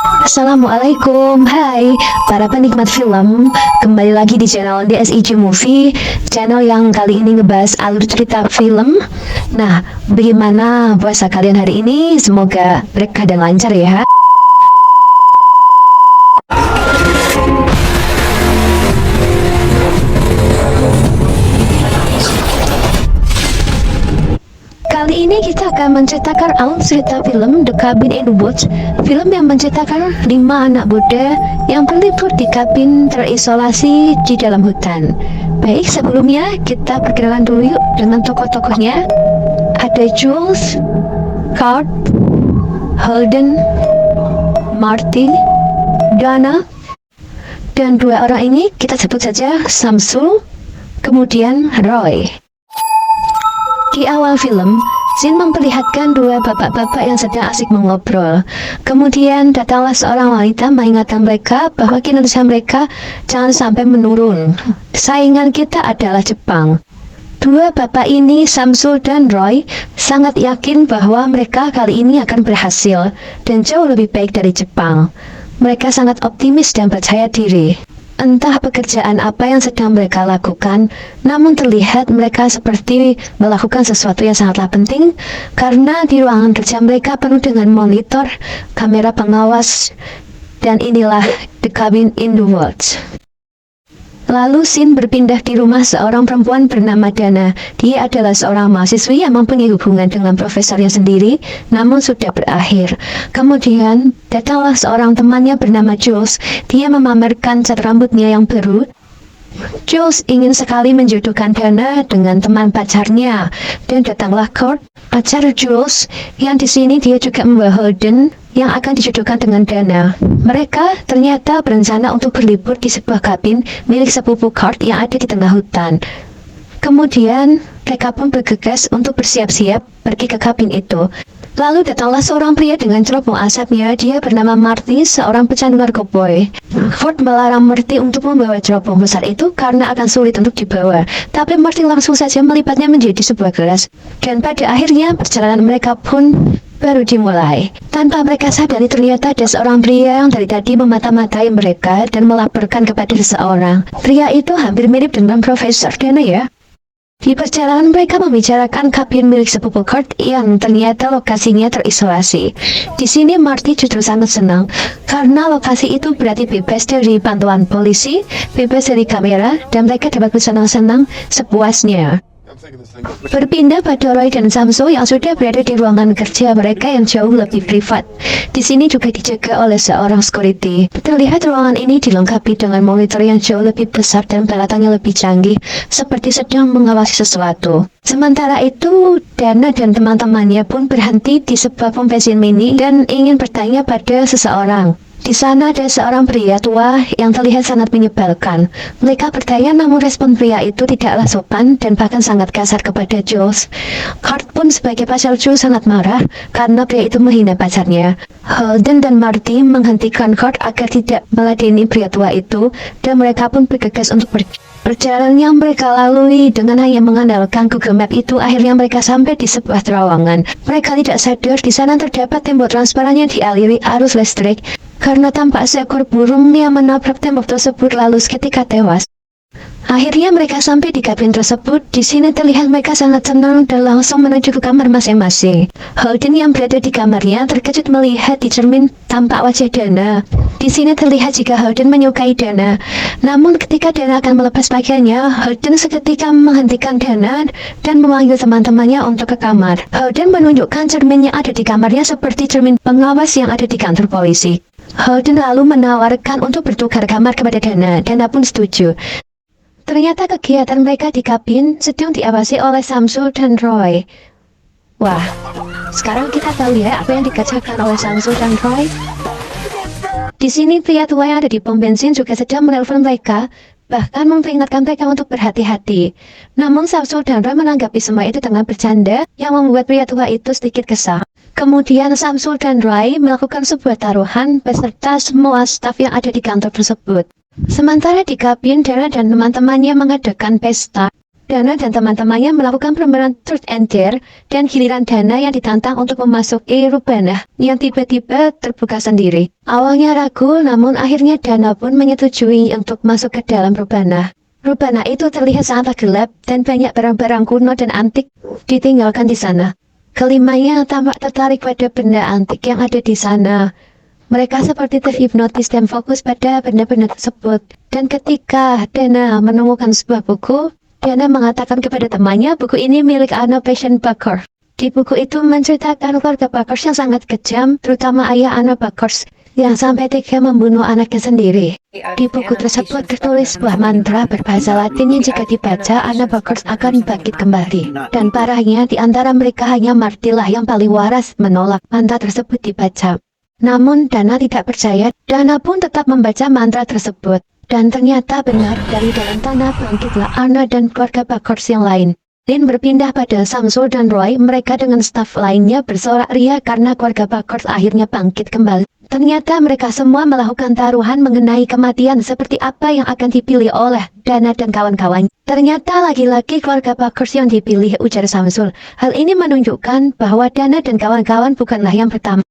Assalamualaikum, hai para penikmat film. Kembali lagi di channel DSIJ Movie, channel yang kali ini ngebahas alur cerita film. Nah, bagaimana puasa kalian hari ini? Semoga berkah dan lancar ya. Kali ini kita akan menceritakan alur cerita film The Cabin in the Woods, film yang menceritakan 5 anak muda yang berlibur di kabin terisolasi di dalam hutan. Baik, sebelumnya kita perkenalan dulu yuk dengan tokoh-tokohnya. Ada Jules, Kurt, Holden, Marty, Dana, dan 2 orang ini kita sebut saja Samsul, kemudian Roy. Di awal film, Zin memperlihatkan 2 bapak-bapak yang sedang asik mengobrol. Kemudian datanglah seorang wanita mengingatkan mereka bahwa kinerja mereka jangan sampai menurun. Saingan kita adalah Jepang. 2 bapak ini, Samsul dan Roy, sangat yakin bahwa mereka kali ini akan berhasil dan jauh lebih baik dari Jepang. Mereka sangat optimis dan percaya diri. Entah pekerjaan apa yang sedang mereka lakukan, namun terlihat mereka seperti melakukan sesuatu yang sangatlah penting, karena di ruangan kerja mereka penuh dengan monitor, kamera pengawas, dan inilah The Cabin in the Woods. Lalu Sin berpindah di rumah seorang perempuan bernama Dana. Dia adalah seorang mahasiswi yang mempunyai hubungan dengan profesornya sendiri, namun sudah berakhir. Kemudian datanglah seorang temannya bernama Jules. Dia memamerkan cat rambutnya yang baru. Jules ingin sekali menjodohkan Dana dengan teman pacarnya, dan datanglah Kurt, pacar Jules, yang di sini dia juga membawa Holden yang akan dijodohkan dengan Dana. Mereka ternyata berencana untuk berlibur di sebuah kabin milik sepupu Kurt yang ada di tengah hutan. Kemudian mereka pun bergegas untuk bersiap-siap pergi ke kabin itu. Lalu datanglah seorang pria dengan cerobong asapnya. Dia bernama Marty, seorang pecandu narkoboy. Ford melarang Marty untuk membawa cerobong besar itu karena akan sulit untuk dibawa. Tapi Marty langsung saja melipatnya menjadi sebuah gelas. Dan pada akhirnya perjalanan mereka pun baru dimulai. Tanpa mereka sadari ternyata ada seorang pria yang dari tadi memata-matai mereka dan melaporkan kepada seseorang. Pria itu hampir mirip dengan Profesor Dana ya. Di perjalanan mereka membicarakan kabin milik sepupu Kurt yang ternyata lokasinya terisolasi. Di sini Marty justru sangat senang karena lokasi itu berarti bebas dari pantauan polisi, bebas dari kamera, dan mereka dapat bersenang-senang sepuasnya. Berpindah pada Roy dan Samsul yang sudah berada di ruangan kerja mereka yang jauh lebih privat. Di sini juga dijaga oleh seorang security. Terlihat ruangan ini dilengkapi dengan monitor yang jauh lebih besar dan peralatannya lebih canggih, seperti sedang mengawasi sesuatu. Sementara itu, Dana dan teman-temannya pun berhenti di sebuah pom bensin mini dan ingin bertanya pada seseorang. Di sana ada seorang pria tua yang terlihat sangat menyebalkan. Mereka bertanya, namun respon pria itu tidaklah sopan dan bahkan sangat kasar kepada Jules. Kurt pun sebagai pacar Jules sangat marah karena pria itu menghina pacarnya. Holden dan Marty menghentikan Kurt agar tidak meladeni pria tua itu, dan mereka pun bergegas untuk perjalanan yang mereka lalui dengan hanya mengandalkan Google Map itu. Akhirnya mereka sampai di sebuah terowongan. Mereka tidak sadar di sana terdapat tembok transparan yang dialiri arus listrik, karena tampak seekor burung yang menabrak tembok tersebut lalu seketika tewas. Akhirnya mereka sampai di kabin tersebut. Di sini terlihat mereka sangat senang dan langsung menuju ke kamar masing-masing. Holden yang berada di kamarnya terkejut melihat di cermin tampak wajah Dana. Di sini terlihat jika Holden menyukai Dana. Namun ketika Dana akan melepas pakaiannya, Holden seketika menghentikan Dana dan memanggil teman-temannya untuk ke kamar. Holden menunjukkan cermin yang ada di kamarnya seperti cermin pengawas yang ada di kantor polisi. Holden lalu menawarkan untuk bertukar kamar kepada Dana. Dana pun setuju. Ternyata kegiatan mereka di kabin sedang diawasi oleh Samsul dan Roy. Wah, sekarang kita tahu ya apa yang dikerjakan oleh Samsul dan Roy. Di sini pria tua yang ada di pom bensin juga sedang menelpon mereka, bahkan memperingatkan mereka untuk berhati-hati. Namun Samsul dan Roy menanggapi semua itu dengan bercanda yang membuat pria tua itu sedikit kesal. Kemudian Samsul dan Roy melakukan sebuah taruhan beserta semua staf yang ada di kantor tersebut. Sementara di kabin, Dana dan teman-temannya mengadakan pesta. Dana dan teman-temannya melakukan permainan truth and dare, dan giliran Dana yang ditantang untuk memasuki Rupana yang tiba-tiba terbuka sendiri. Awalnya ragu, namun akhirnya Dana pun menyetujui untuk masuk ke dalam Rupana. Rupana itu terlihat sangat gelap dan banyak barang-barang kuno dan antik ditinggalkan di sana. Kelimanya tampak tertarik pada benda antik yang ada di sana. Mereka seperti terhipnotis dan fokus pada benda-benda tersebut. Dan ketika Dana menemukan sebuah buku, Dana mengatakan kepada temannya buku ini milik Anna Passion Bakers. Di buku itu menceritakan keluarga Bakers yang sangat kejam, terutama ayah Anna Bakers yang sampai tega membunuh anaknya sendiri. Di buku tersebut tertulis sebuah mantra berbahasa Latin yang jika dibaca Anna Bakers akan bangkit kembali. Dan parahnya di antara mereka hanya Marty lah yang paling waras menolak mantra tersebut dibaca. Namun Dana tidak percaya, Dana pun tetap membaca mantra tersebut. Dan ternyata benar, dari dalam tanah bangkitlah Anna dan keluarga Bakers yang lain. Lin berpindah pada Samsul dan Roy, mereka dengan staf lainnya bersorak ria karena keluarga Bakers akhirnya bangkit kembali. Ternyata mereka semua melakukan taruhan mengenai kematian seperti apa yang akan dipilih oleh Dana dan kawan-kawan. Ternyata lagi-lagi keluarga Bakers yang dipilih, ujar Samsul. Hal ini menunjukkan bahwa Dana dan kawan-kawan bukanlah yang pertama.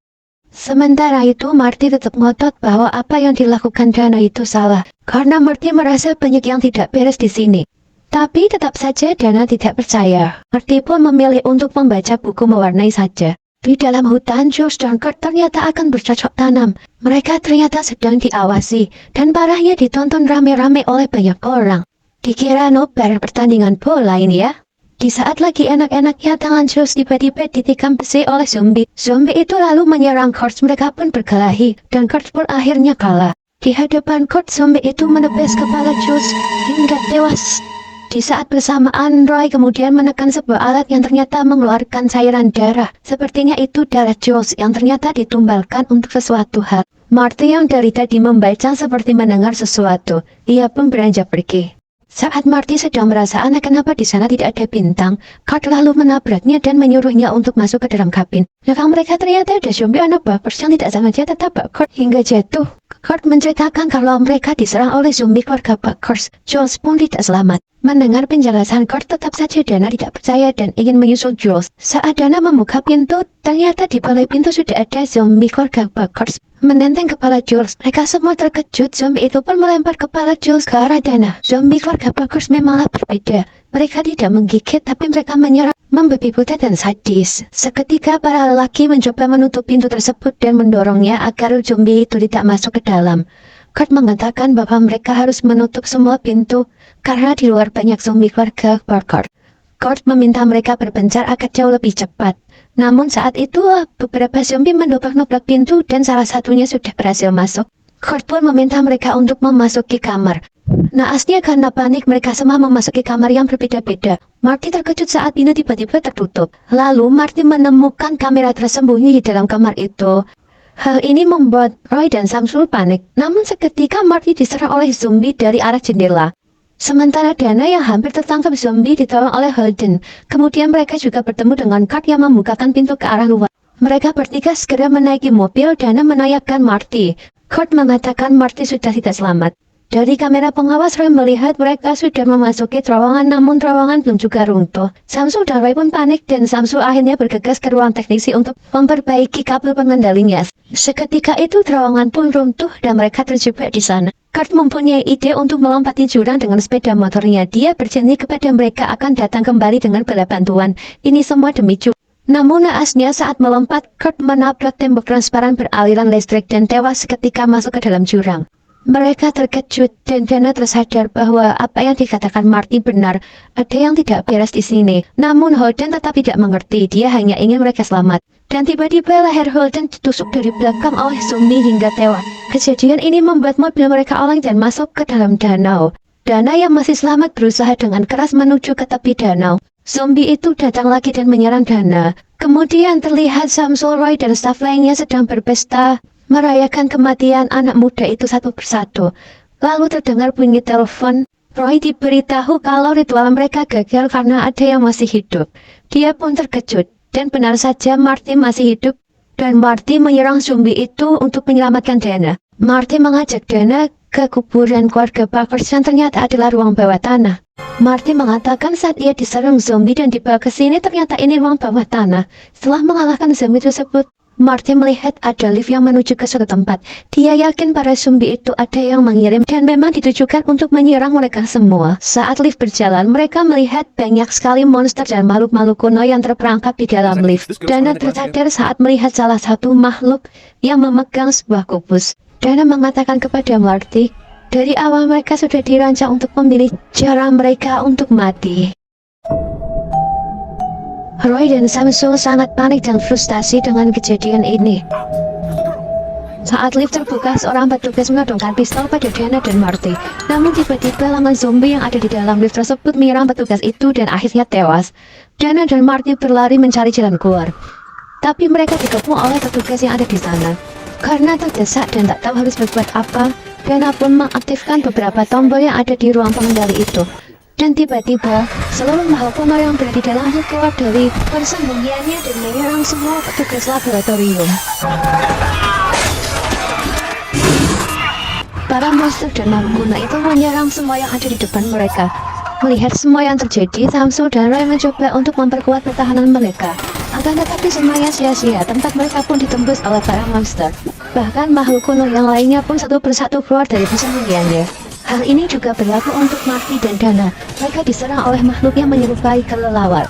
Sementara itu Marty tetap ngotot bahwa apa yang dilakukan Dana itu salah, karena Marty merasa banyak yang tidak beres di sini. Tapi tetap saja Dana tidak percaya. Marty pun memilih untuk membaca buku mewarnai saja. Di dalam hutan, Jules dan Kurt ternyata akan bercocok tanam. Mereka ternyata sedang diawasi, dan parahnya ditonton rame-rame oleh banyak orang. Dikira nobar pertandingan bola ini ya. Di saat lagi enak-enaknya tangan Jules tiba-tiba ditikam besi oleh zombie. Zombie itu lalu menyerang Kurt, mereka pun berkelahi, dan Kurt pun akhirnya kalah. Di hadapan Kurt, zombie itu menepis kepala Jules hingga tewas. Di saat bersamaan, Roy kemudian menekan sebuah alat yang ternyata mengeluarkan cairan darah. Sepertinya itu darah Jules yang ternyata ditumbalkan untuk sesuatu hal. Marty yang dari tadi membaca seperti mendengar sesuatu. Ia pun beranjak pergi. Saat Marty sedang merasa aneh kenapa di sana tidak ada bintang, Kurt lalu menabraknya dan menyuruhnya untuk masuk ke dalam kabin. Belakang mereka ternyata ada zombie Anna Bakers yang tidak sengaja tertabrak Kurt hingga jatuh. Kurt menceritakan kalau mereka diserang oleh zombie keluarga Bakers. Jules pun tidak selamat. Mendengar penjelasan Kurt, tetap saja Dana tidak percaya dan ingin menyusul Jules. Saat Dana membuka pintu, ternyata di balik pintu sudah ada zombie keluarga Bakers menenteng kepala Jules. Mereka semua terkejut. Zombie itu pun melempar kepala Jules ke arah Dana. Zombie keluarga Bakers memanglah berbeda. Mereka tidak menggigit, tapi mereka menyerang, membabi buta dan sadis. Seketika para lelaki mencoba menutup pintu tersebut dan mendorongnya agar zombie itu tidak masuk ke dalam. Kurt mengatakan bahwa mereka harus menutup semua pintu karena di luar banyak zombie keluarga Bakers. Kurt meminta mereka berpencar agar jauh lebih cepat. Namun saat itu beberapa zombie mendobrak-dobrak pintu dan salah satunya sudah berhasil masuk. Kurt pun meminta mereka untuk memasuki kamar. Naasnya karena panik mereka semua memasuki kamar yang berbeda-beda. Marty terkejut saat pintu tiba-tiba tertutup. Lalu Marty menemukan kamera tersembunyi di dalam kamar itu. Hal ini membuat Roy dan Samsul panik. Namun seketika Marty diserang oleh zombie dari arah jendela. Sementara Dana yang hampir tertangkap zombie ditolong oleh Holden. Kemudian mereka juga bertemu dengan Kurt yang membukakan pintu ke arah luar. Mereka bertiga segera menaiki mobil. Dana menayakkan Marty. Kurt mengatakan Marty sudah tidak selamat. Dari kamera pengawas, Roy melihat mereka sudah memasuki terowongan, namun terowongan belum juga runtuh. Samsul dan Roy pun panik dan Samsul akhirnya bergegas ke ruang teknisi untuk memperbaiki kabel pengendalinya. Seketika itu terowongan pun runtuh dan mereka terjebak di sana. Kurt mempunyai ide untuk melompati jurang dengan sepeda motornya. Dia berjanji kepada mereka akan datang kembali dengan bala bantuan. Ini semua demi Ju. Namun naasnya saat melompat, Kurt menabrak tembok transparan beraliran listrik dan tewas ketika masuk ke dalam jurang. Mereka terkejut dan Dana tersadar bahwa apa yang dikatakan Marty benar. Ada yang tidak beres di sini. Namun Holden tetap tidak mengerti. Dia hanya ingin mereka selamat. Dan tiba-tiba leher Holden ditusuk dari belakang oleh zombie hingga tewas. Kejadian ini membuat mobil mereka oleng dan masuk ke dalam danau. Dana yang masih selamat berusaha dengan keras menuju ke tepi danau. Zombie itu datang lagi dan menyerang Dana. Kemudian terlihat Samsul, Roy dan staf lainnya sedang berpesta merayakan kematian anak muda itu satu persatu. Lalu terdengar bunyi telepon. Roy diberitahu kalau ritual mereka gagal karena ada yang masih hidup. Dia pun terkejut. Dan benar saja Marty masih hidup. Dan Marty menyerang zombie itu untuk menyelamatkan Dana. Marty mengajak Dana ke kuburan keluarga Parkers yang ternyata adalah ruang bawah tanah. Marty mengatakan saat ia diserang zombie dan dibawa ke sini ternyata ini ruang bawah tanah. Setelah mengalahkan zombie tersebut, Marty melihat ada lift yang menuju ke suatu tempat. Dia yakin para zombie itu ada yang mengirim dan memang ditujukan untuk menyerang mereka semua. Saat lift berjalan, mereka melihat banyak sekali monster dan makhluk-makhluk kuno yang terperangkap di dalam lift. Dana tersadar saat melihat salah satu makhluk yang memegang sebuah kubus. Dana mengatakan kepada Marty, dari awal mereka sudah dirancang untuk memilih cara mereka untuk mati. Roy dan Samsul sangat panik dan frustasi dengan kejadian ini. Saat lift terbuka, seorang petugas menodongkan pistol pada Dana dan Marty. Namun tiba-tiba lama zombie yang ada di dalam lift tersebut menyerang petugas itu dan akhirnya tewas. Dana dan Marty berlari mencari jalan keluar. Tapi mereka dikepung oleh petugas yang ada di sana. Karena terdesak dan tak tahu harus berbuat apa, Dana pun mengaktifkan beberapa tombol yang ada di ruang pengendali itu. Dan tiba-tiba, seluruh makhluk kuno yang berada di dalam lift keluar dari persembunyiannya dan menyerang semua petugas laboratorium. Para monster dan makhluk kuno itu menyerang semua yang ada di depan mereka. Melihat semua yang terjadi, Samsul dan Roy mencoba untuk memperkuat pertahanan mereka. Akan tetapi semuanya sia-sia, tempat mereka pun ditembus oleh para monster. Bahkan makhluk kuno yang lainnya pun satu persatu keluar dari persembunyiannya. Hal ini juga berlaku untuk Marty dan Dana. Mereka diserang oleh makhluk yang menyerupai kelelawar.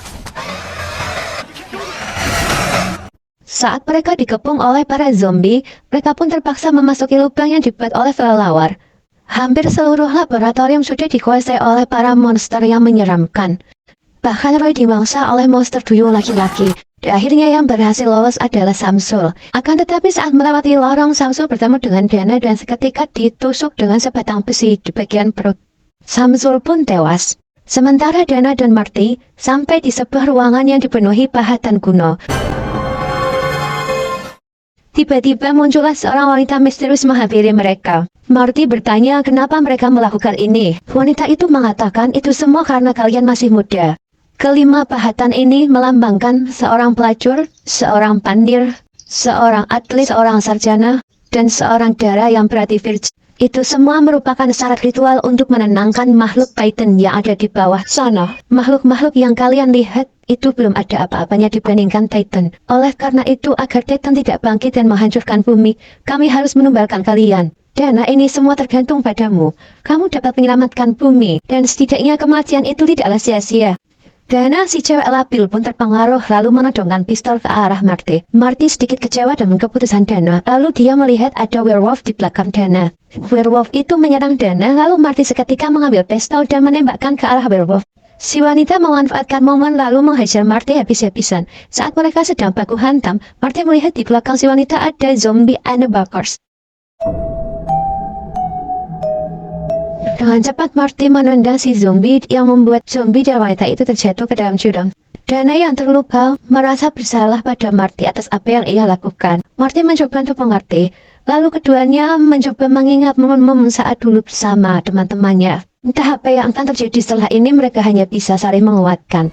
Saat mereka dikepung oleh para zombie, mereka pun terpaksa memasuki lubang yang dibuat oleh kelelawar. Hampir seluruh laboratorium sudah dikuasai oleh para monster yang menyeramkan. Bahkan Roy dimangsa oleh monster duyung laki-laki. Dan akhirnya yang berhasil lolos adalah Samsul. Akan tetapi saat melewati lorong, Samsul bertemu dengan Dana dan seketika ditusuk dengan sebatang besi di bagian perut. Samsul pun tewas. Sementara Dana dan Marty sampai di sebuah ruangan yang dipenuhi pahatan kuno. Tiba-tiba muncullah seorang wanita misterius menghampiri mereka. Marty bertanya kenapa mereka melakukan ini. Wanita itu mengatakan itu semua karena kalian masih muda. Kelima pahatan ini melambangkan seorang pelacur, seorang pandir, seorang atlet, seorang sarjana, dan seorang dara yang berarti virgin. Itu semua merupakan syarat ritual untuk menenangkan makhluk Titan yang ada di bawah sana. Makhluk-makhluk yang kalian lihat itu belum ada apa-apanya dibandingkan Titan. Oleh karena itu, agar Titan tidak bangkit dan menghancurkan bumi, kami harus menumbalkan kalian. Dana, ini semua tergantung padamu. Kamu dapat menyelamatkan bumi, dan setidaknya kematian itu tidaklah sia-sia. Dana, si cewek labil pun terpengaruh lalu menodongkan pistol ke arah Marty. Marty sedikit kecewa dengan keputusan Dana, lalu dia melihat ada werewolf di belakang Dana. Werewolf itu menyerang Dana, lalu Marty seketika mengambil pistol dan menembakkan ke arah werewolf. Si wanita memanfaatkan momen lalu menghajar Marty habis-habisan. Saat mereka sedang baku hantam, Marty melihat di belakang si wanita ada zombie Parkers. Dengan cepat Marty menendang si zombie yang membuat zombie dan wanita itu terjatuh ke dalam jurang. Dana yang terluka merasa bersalah pada Marty atas apa yang ia lakukan. Marty mencoba untuk mengerti, lalu keduanya mencoba mengingat momen-momen saat dulu bersama teman-temannya. Entah apa yang akan terjadi setelah ini, mereka hanya bisa saling menguatkan.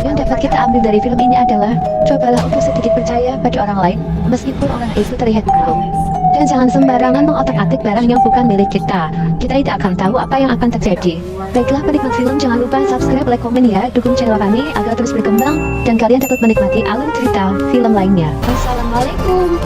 Yang dapat kita ambil dari film ini adalah, cobalah untuk sedikit percaya pada orang lain, meskipun orang itu terlihat bohong. Dan jangan sembarangan mengotak-atik barang yang bukan milik kita. Kita tidak akan tahu apa yang akan terjadi. Baiklah penikmat film, jangan lupa subscribe, like, komen ya, dukung channel kami agar terus berkembang, dan kalian dapat menikmati alur cerita film lainnya. Wassalamualaikum.